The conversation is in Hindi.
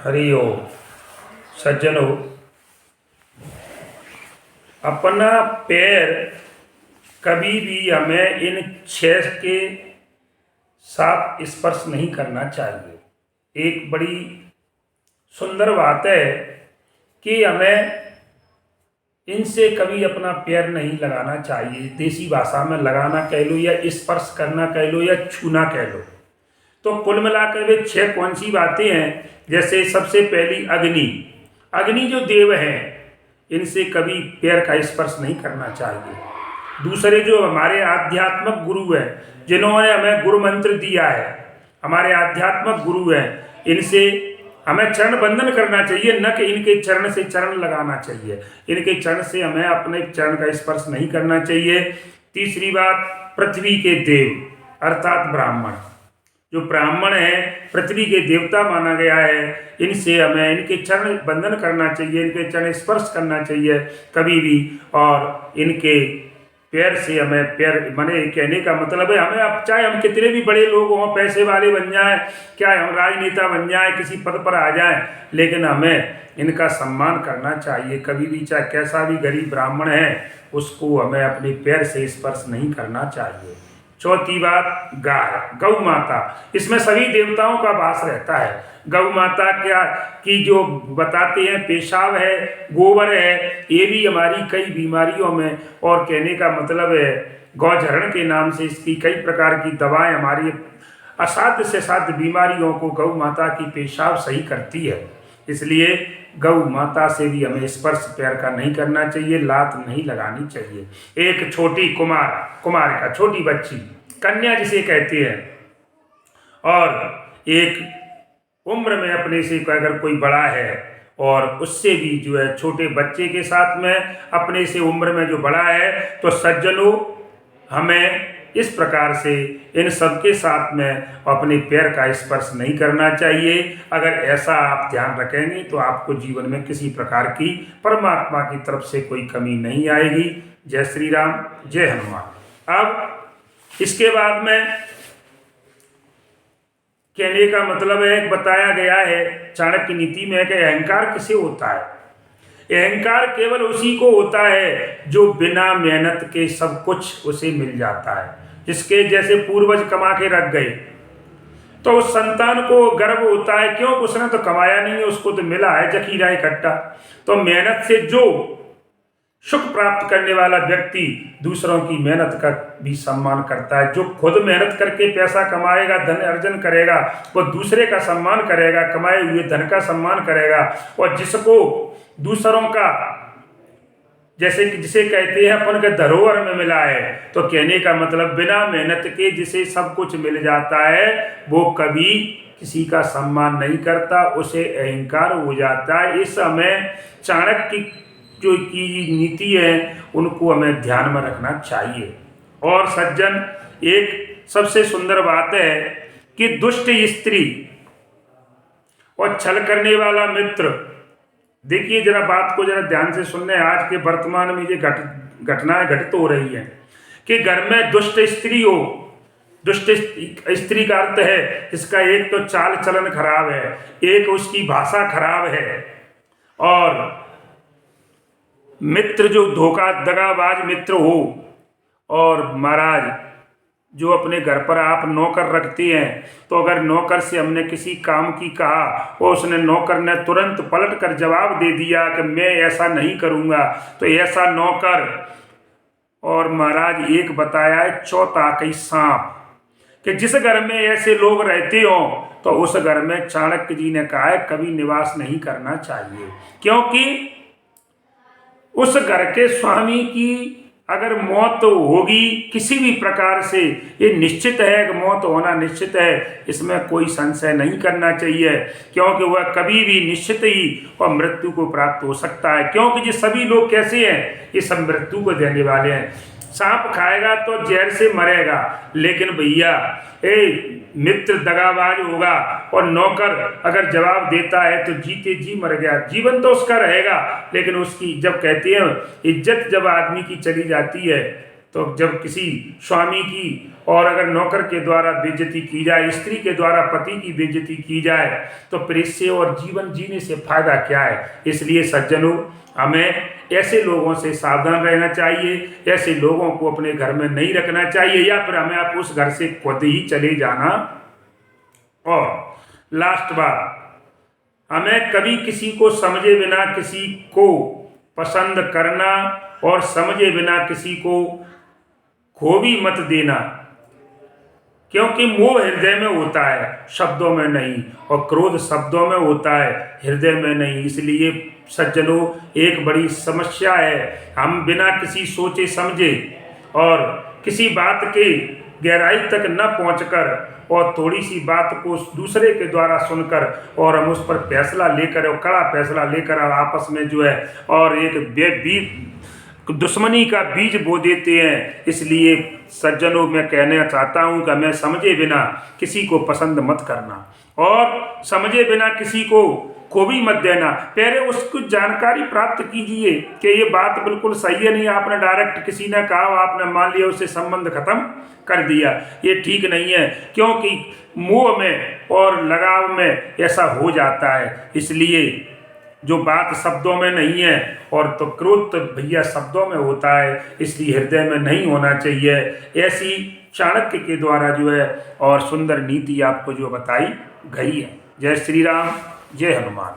हरि ओम। सज्जनों, अपना पैर कभी भी हमें इन छह के साथ स्पर्श नहीं करना चाहिए। एक बड़ी सुंदर बात है कि हमें इनसे कभी अपना पैर नहीं लगाना चाहिए। देसी भाषा में लगाना कह लो या स्पर्श करना कह लो या छूना कह लो। तो कुल मिलाकर वे छह कौन सी बातें हैं? जैसे सबसे पहली अग्नि। अग्नि जो देव हैं, इनसे कभी पैर का स्पर्श नहीं करना चाहिए। दूसरे जो हमारे आध्यात्मिक गुरु हैं, जिन्होंने हमें गुरु मंत्र दिया है, हमारे आध्यात्मिक गुरु हैं, इनसे हमें चरण बंधन करना चाहिए, न कि इनके चरण से चरण लगाना चाहिए। इनके चरण से हमें अपने चरण का स्पर्श नहीं करना चाहिए। तीसरी बात, पृथ्वी के देव अर्थात ब्राह्मण। जो ब्राह्मण है, पृथ्वी के देवता माना गया है, इनसे हमें इनके चरण बंधन करना चाहिए, इनके चरण स्पर्श करना चाहिए कभी भी। और इनके पैर से हमें पैर बने, कहने का मतलब है हमें, अब चाहे हम कितने भी बड़े लोग हों, पैसे वाले बन जाएं, क्या हम राजनेता बन जाएं, किसी पद पर आ जाएं, लेकिन हमें इनका सम्मान करना चाहिए कभी भी। चाहे कैसा भी गरीब ब्राह्मण है, उसको हमें अपने पैर से स्पर्श नहीं करना चाहिए। चौथी बात, गाय, गौ माता। इसमें सभी देवताओं का वास रहता है। गौ माता क्या की जो बताते हैं, पेशाब है, गोबर है, ये भी हमारी कई बीमारियों में, और कहने का मतलब है गौचरण के नाम से इसकी कई प्रकार की दवाएं हमारी असाध्य से साध्य बीमारियों को गौ माता की पेशाब सही करती है। इसलिए गौ माता से भी हमें स्पर्श पैर का नहीं करना चाहिए, लात नहीं लगानी चाहिए। एक छोटी कुमारिका, छोटी बच्ची, कन्या जिसे कहते हैं, और एक उम्र में अपने से अगर कोई बड़ा है और उससे भी जो है छोटे बच्चे के साथ में अपने से उम्र में जो बड़ा है, तो सज्जनों हमें इस प्रकार से इन सब के साथ में अपने पैर का स्पर्श नहीं करना चाहिए। अगर ऐसा आप ध्यान रखेंगे तो आपको जीवन में किसी प्रकार की परमात्मा की तरफ से कोई कमी नहीं आएगी। जय श्री राम, जय हनुमान। अब इसके बाद में कहने का मतलब है, बताया गया है चाणक्य नीति में कि अहंकार किसे होता है? अहंकार केवल उसी को होता है जो बिना मेहनत के सब कुछ उसे मिल जाता है। जिसके जैसे पूर्वज कमा के रख गए, तो उस संतान को गर्व होता है, क्यों? उसने तो कमाया नहीं है, उसको तो मिला है जखीरा इकट्ठा। तो मेहनत से जो सुख प्राप्त करने वाला व्यक्ति दूसरों की मेहनत का भी सम्मान करता है। जो खुद मेहनत करके पैसा कमाएगा, धन अर्जन करेगा, वो दूसरे का सम्मान करेगा, कमाए हुए धन का सम्मान करेगा। और जिसको दूसरों का, जैसे कि जिसे कहते हैं अपन के धरोहर में मिला है, तो कहने का मतलब बिना मेहनत के जिसे सब कुछ मिल जाता है, वो कभी किसी का सम्मान नहीं करता, उसे अहंकार हो जाता है। इस हमें चाणक्य जो की नीति है, उनको हमें ध्यान में रखना चाहिए। और सज्जन, एक सबसे सुंदर बात है कि दुष्ट स्त्री और छल करने वाला मित्र। देखिए जरा बात को जरा ध्यान से सुनने। आज के वर्तमान में ये घटनाएं घटित हो रही हैं कि घर में दुष्ट स्त्री हो। दुष्ट स्त्री का अर्थ है इसका एक तो चाल चलन खराब है, एक उसकी भाषा खराब है, और मित्र जो धोखा दगाबाज मित्र हो। और महाराज, जो अपने घर पर आप नौकर रखते हैं, तो अगर नौकर से हमने किसी काम की कहा और उसने नौकर ने तुरंत पलट कर जवाब दे दिया कि मैं ऐसा नहीं करूँगा, तो ऐसा नौकर, और महाराज एक बताया है चौथा कई सांप, कि जिस घर में ऐसे लोग रहते हो तो उस घर में चाणक्य जी ने कहा है कभी निवास नहीं करना चाहिए। क्योंकि उस घर के स्वामी की अगर मौत होगी किसी भी प्रकार से, ये निश्चित है कि मौत होना निश्चित है, इसमें कोई संशय नहीं करना चाहिए। क्योंकि वह कभी भी निश्चित ही वह मृत्यु को प्राप्त हो सकता है। क्योंकि ये सभी लोग कैसे हैं? ये सब मृत्यु को देने वाले हैं। सांप खाएगा तो जहर से मरेगा, लेकिन भैया मित्र दगाबाज होगा और नौकर अगर जवाब देता है तो जीते जी मर गया। जीवन तो उसका रहेगा, लेकिन उसकी जब कहते हैं इज्जत जब आदमी की चली जाती है, तो जब किसी स्वामी की और अगर नौकर के द्वारा बेइज्जती की जाए, स्त्री के द्वारा पति की बेइज्जती की जाए, तो फिर इससे और जीवन जीने से फायदा क्या है। इसलिए सज्जनों, हमें ऐसे लोगों से सावधान रहना चाहिए, ऐसे लोगों को अपने घर में नहीं रखना चाहिए, या फिर हमें आप उस घर से खुद ही चले जाना। और लास्ट बात, हमें कभी किसी को समझे बिना किसी को पसंद करना और समझे बिना किसी को खो भी मत देना, क्योंकि मोह हृदय में होता है, शब्दों में नहीं, और क्रोध शब्दों में होता है, हृदय में नहीं। इसलिए सज्जनों, एक बड़ी समस्या है, हम बिना किसी सोचे समझे और किसी बात के गहराई तक न पहुंचकर और थोड़ी सी बात को दूसरे के द्वारा सुनकर और हम उस पर फैसला लेकर और कड़ा फैसला लेकर आपस में जो है और एक दुश्मनी का बीज बो देते हैं। इसलिए सज्जनों, मैं कहना चाहता हूं कि हमें समझे बिना किसी को पसंद मत करना और समझे बिना किसी को खो भी मत देना। पहले उसको जानकारी प्राप्त कीजिए कि ये बात बिल्कुल सही है, नहीं आपने डायरेक्ट किसी ने कहा, आपने मान लिया, उससे संबंध खत्म कर दिया, ये ठीक नहीं है, क्योंकि मोह में और लगाव में ऐसा हो जाता है। इसलिए जो बात शब्दों में नहीं है, और तो क्रोध तो भैया शब्दों में होता है, इसलिए हृदय में नहीं होना चाहिए। ऐसी चाणक्य के द्वारा जो है और सुंदर नीति आपको जो बताई गई है। जय श्री राम, जय हनुमान।